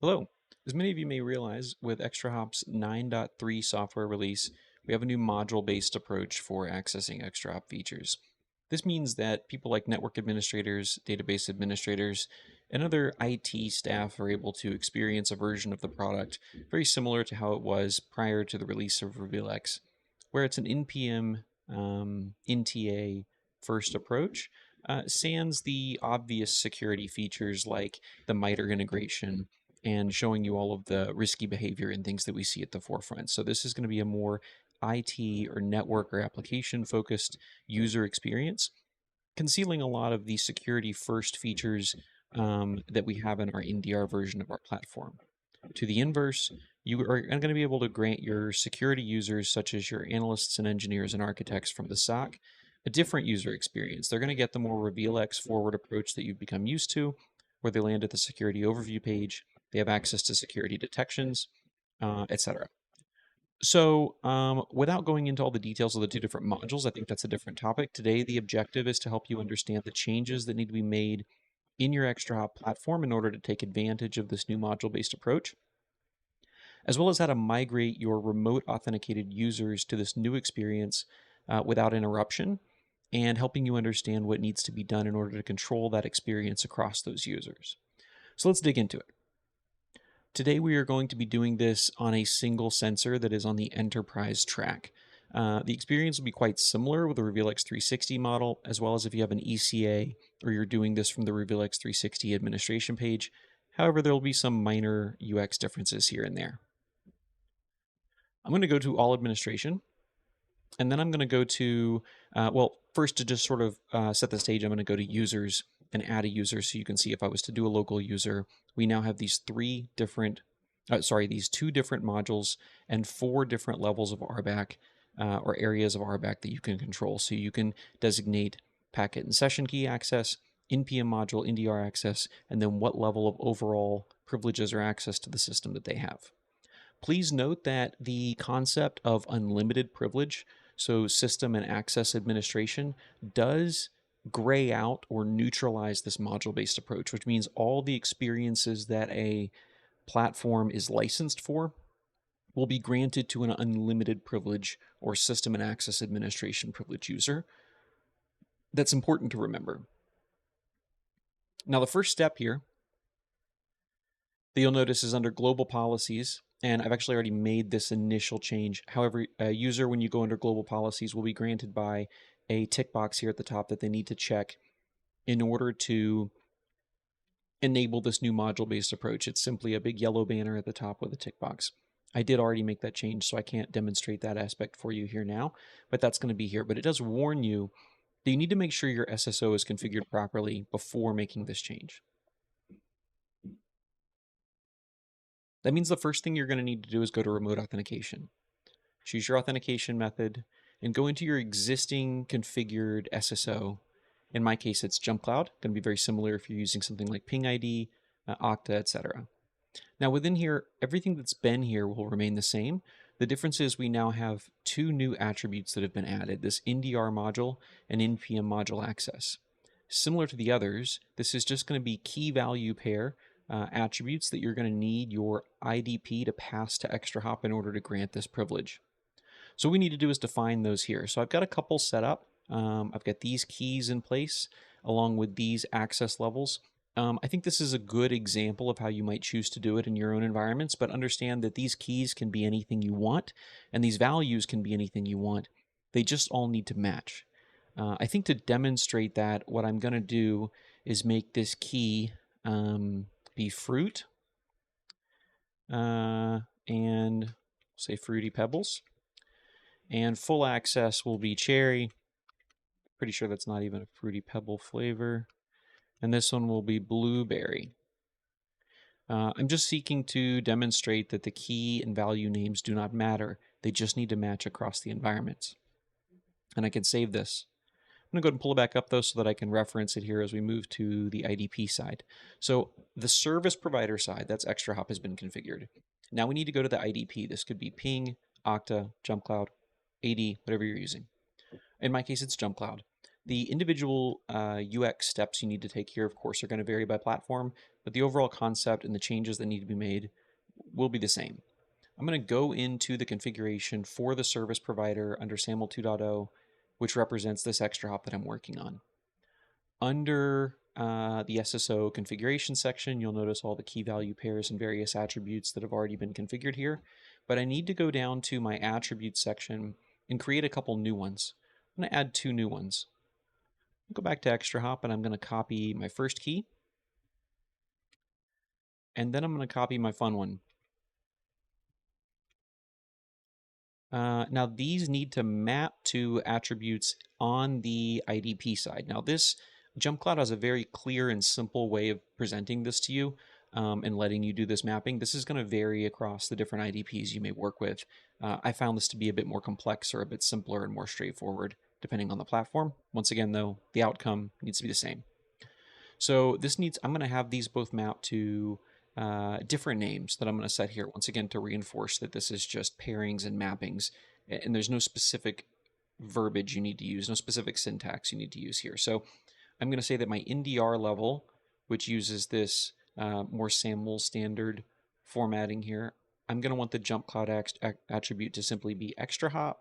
Hello. As many of you may realize, with ExtraHop's 9.3 software release, we have a new module-based approach for accessing ExtraHop features. This means that people like network administrators, database administrators, and other IT staff are able to experience a version of the product very similar to how it was prior to the release of RevealX, where it's an NPM NTA first approach, sans the obvious security features like the MITRE integration and showing you all of the risky behavior and things that we see at the forefront. So this is going to be a more IT or network or application focused user experience, concealing a lot of the security first features that we have in our NDR version of our platform. To the inverse, you are going to be able to grant your security users, such as your analysts and engineers and architects from the SOC, a different user experience. They're going to get the more RevealX forward approach that you've become used to, where they land at the security overview page, they have access to security detections, etc. So, without going into all the details of the two different modules, I think that's a different topic. Today, the objective is to help you understand the changes that need to be made in your ExtraHop platform in order to take advantage of this new module-based approach, as well as how to migrate your remote authenticated users to this new experience without interruption, and helping you understand what needs to be done in order to control that experience across those users. So let's dig into it. Today we are going to be doing this on a single sensor that is on the enterprise track. The experience will be quite similar with the RevealX 360 model, as well as if you have an ECA or you're doing this from the RevealX 360 administration page. However, there will be some minor UX differences here and there. I'm going to go to all administration, and then I'm going to go to, first to just sort of set the stage, I'm going to go to users and add a user so you can see if I was to do a local user. We now have these these two different modules and 4 different levels of RBAC or areas of RBAC that you can control. So you can designate packet and session key access, NPM module, NDR access, and then what level of overall privileges or access to the system that they have. Please note that the concept of unlimited privilege, so system and access administration, does gray out or neutralize this module-based approach, which means all the experiences that a platform is licensed for will be granted to an unlimited privilege or system and access administration privilege user. That's important to remember. Now, the first step here that you'll notice is under global policies, and I've actually already made this initial change. However, a user, when you go under global policies, will be granted by a tick box here at the top that they need to check in order to enable this new module-based approach. It's simply a big yellow banner at the top with a tick box. I did already make that change, so I can't demonstrate that aspect for you here now, but that's going to be here. But it does warn you that you need to make sure your SSO is configured properly before making this change. That means the first thing you're going to need to do is go to remote authentication. Choose your authentication method and go into your existing configured SSO. In my case, it's JumpCloud. Going to be very similar if you're using something like Ping ID, Okta, etc. Now within here, everything that's been here will remain the same. The difference is we now have 2 new attributes that have been added, this NDR module and NPM module access. Similar to the others, this is just going to be key value pair attributes that you're going to need your IDP to pass to ExtraHop in order to grant this privilege. So what we need to do is define those here. So I've got a couple set up. I've got these keys in place along with these access levels. I think this is a good example of how you might choose to do it in your own environments, but understand that these keys can be anything you want, and these values can be anything you want. They just all need to match. I think to demonstrate that, what I'm going to do is make this key be fruit, and say fruity pebbles, and full access will be cherry. Pretty sure that's not even a fruity pebble flavor. And this one will be blueberry. I'm just seeking to demonstrate that the key and value names do not matter. They just need to match across the environments. And I can save this. I'm going to go ahead and pull it back up though so that I can reference it here as we move to the IDP side. So the service provider side, that's ExtraHop, has been configured. Now we need to go to the IDP. This could be Ping, Okta, JumpCloud, AD, whatever you're using. In my case, it's JumpCloud. The individual UX steps you need to take here, of course, are going to vary by platform, but the overall concept and the changes that need to be made will be the same. I'm going to go into the configuration for the service provider under SAML 2.0, which represents this ExtraHop that I'm working on. Under the SSO configuration section, you'll notice all the key value pairs and various attributes that have already been configured here, but I need to go down to my attributes section and create a couple new ones. I'm going to add 2 new ones. Go back to ExtraHop and I'm going to copy my first key, and then I'm going to copy my fun one. Now these need to map to attributes on the IDP side. Now this JumpCloud has a very clear and simple way of presenting this to you and letting you do this mapping. This is going to vary across the different IDPs you may work with. I found this to be a bit more complex or a bit simpler and more straightforward depending on the platform. Once again though, the outcome needs to be the same. So this needs, I'm going to have these both mapped to different names that I'm going to set here, once again, to reinforce that this is just pairings and mappings, and there's no specific verbiage you need to use, no specific syntax you need to use here. So I'm going to say that my NDR level, which uses this more SAML standard formatting here, I'm going to want the JumpCloud attribute to simply be ExtraHop,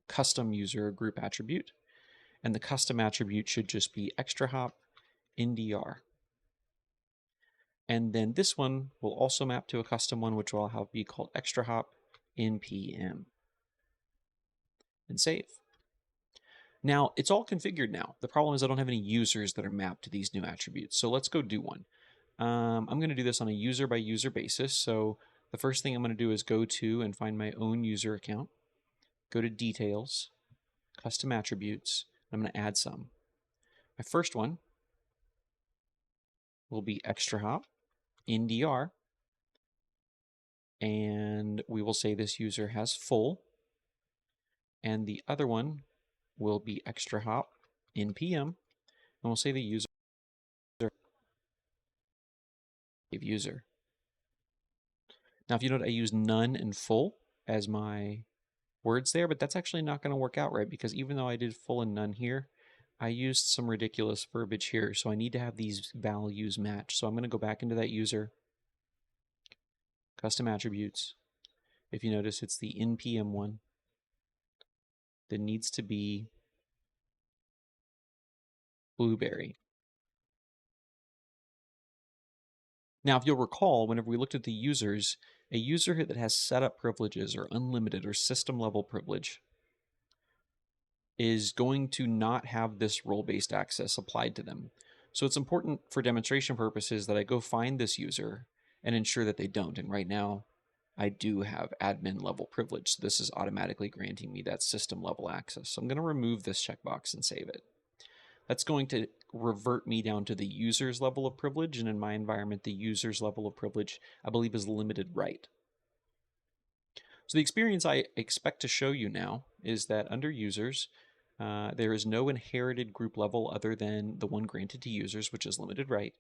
custom user group attribute, and the custom attribute should just be ExtraHop NDR. And then this one will also map to a custom one, which will have be called ExtraHop NPM. And save. Now, it's all configured now. The problem is I don't have any users that are mapped to these new attributes. So let's go do one. I'm going to do this on a user-by-user basis. So the first thing I'm going to do is go to and find my own user account. Go to Details, Custom Attributes. I'm going to add some. My first one will be ExtraHop NDR, and we will say this user has full, and the other one will be ExtraHop NPM, and we'll say the user user. Now if you note, I use none and full as my words there, but that's actually not going to work out right, because even though I did full and none here, I used some ridiculous verbiage here, so I need to have these values match. So I'm going to go back into that user, custom attributes. If you notice, it's the NPM one that needs to be blueberry. Now, if you'll recall, whenever we looked at the users, a user that has setup privileges or unlimited or system level privilege is going to not have this role-based access applied to them. So it's important for demonstration purposes that I go find this user and ensure that they don't. And right now, I do have admin level privilege. So this is automatically granting me that system level access. So I'm going to remove this checkbox and save it. That's going to revert me down to the user's level of privilege. And in my environment, the user's level of privilege, I believe, is limited right. So the experience I expect to show you now is that under users, there is no inherited group level other than the one granted to users, which is limited right.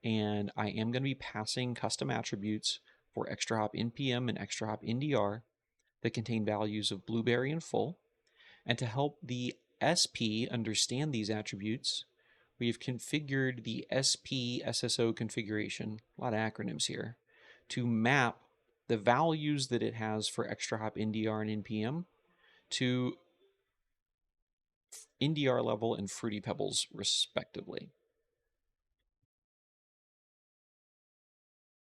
And I am going to be passing custom attributes for ExtraHop NPM and ExtraHop NDR that contain values of blueberry and full. And to help the SP understand these attributes, we've configured the SP SSO configuration, a lot of acronyms here, to map the values that it has for ExtraHop NDR and NPM to NDR level and Fruity Pebbles, respectively.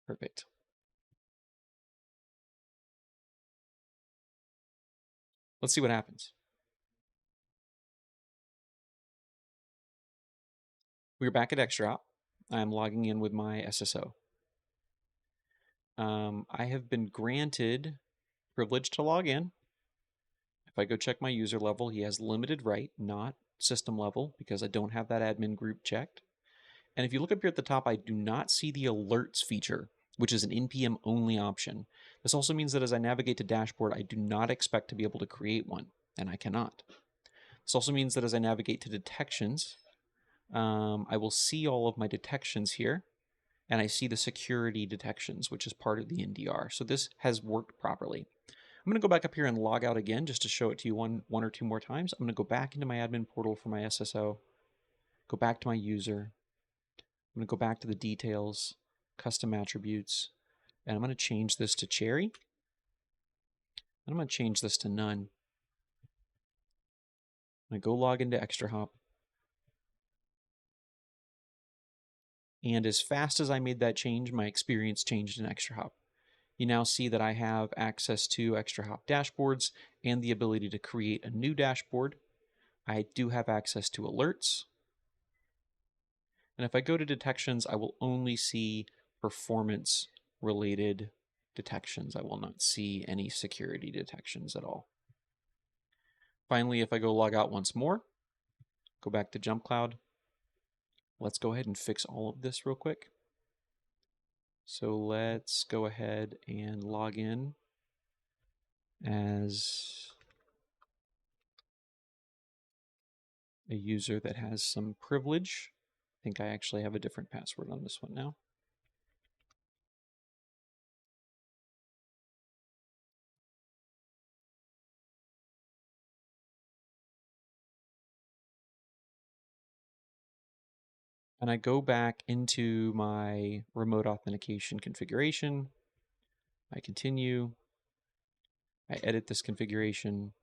Perfect. Let's see what happens. We're back at ExtraHop. I'm logging in with my SSO. I have been granted privilege to log in. If I go check my user level, he has limited right, not system level, because I don't have that admin group checked. And if you look up here at the top, I do not see the alerts feature, which is an NPM only option. This also means that as I navigate to dashboard, I do not expect to be able to create one, and I cannot. This also means that as I navigate to detections, I will see all of my detections here, and I see the security detections, which is part of the NDR. So this has worked properly. I'm going to go back up here and log out again just to show it to you one or two more times. I'm going to go back into my admin portal for my SSO, go back to my user. I'm going to go back to the details, custom attributes, and I'm going to change this to cherry. And I'm going to change this to none. I'm going to go log into ExtraHop. And as fast as I made that change, my experience changed in ExtraHop. You now see that I have access to ExtraHop dashboards and the ability to create a new dashboard. I do have access to alerts. And if I go to detections, I will only see performance related detections. I will not see any security detections at all. Finally, if I go log out once more, go back to JumpCloud, let's go ahead and fix all of this real quick. So let's go ahead and log in as a user that has some privilege. I think I actually have a different password on this one now. And I go back into my remote authentication configuration. I continue. I edit this configuration.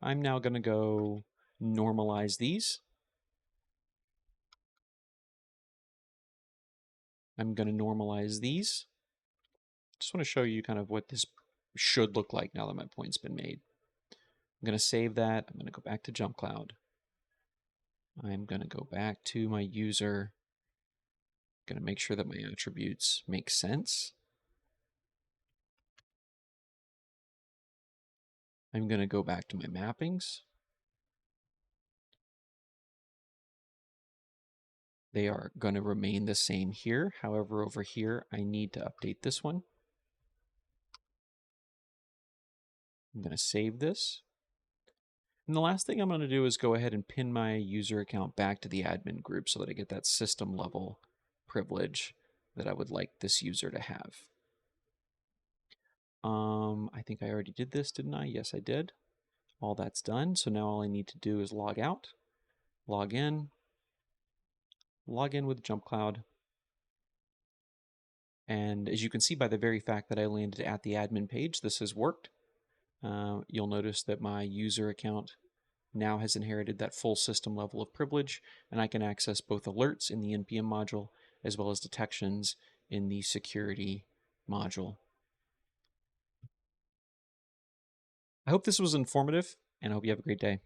I'm now going to go normalize these. I'm going to normalize these. Just want to show you kind of what this should look like now that my point's been made. I'm going to save that. I'm going to go back to JumpCloud. I'm going to go back to my user. I'm going to make sure that my attributes make sense. I'm going to go back to my mappings. They are going to remain the same here. However, over here, I need to update this one. I'm going to save this. And the last thing I'm going to do is go ahead and pin my user account back to the admin group so that I get that system level privilege that I would like this user to have. I think I already did this, didn't I? Yes, I did. All that's done. So now all I need to do is log out, log in with JumpCloud. And as you can see by the very fact that I landed at the admin page, this has worked. You'll notice that my user account now has inherited that full system level of privilege, and I can access both alerts in the NPM module as well as detections in the security module. I hope this was informative, and I hope you have a great day.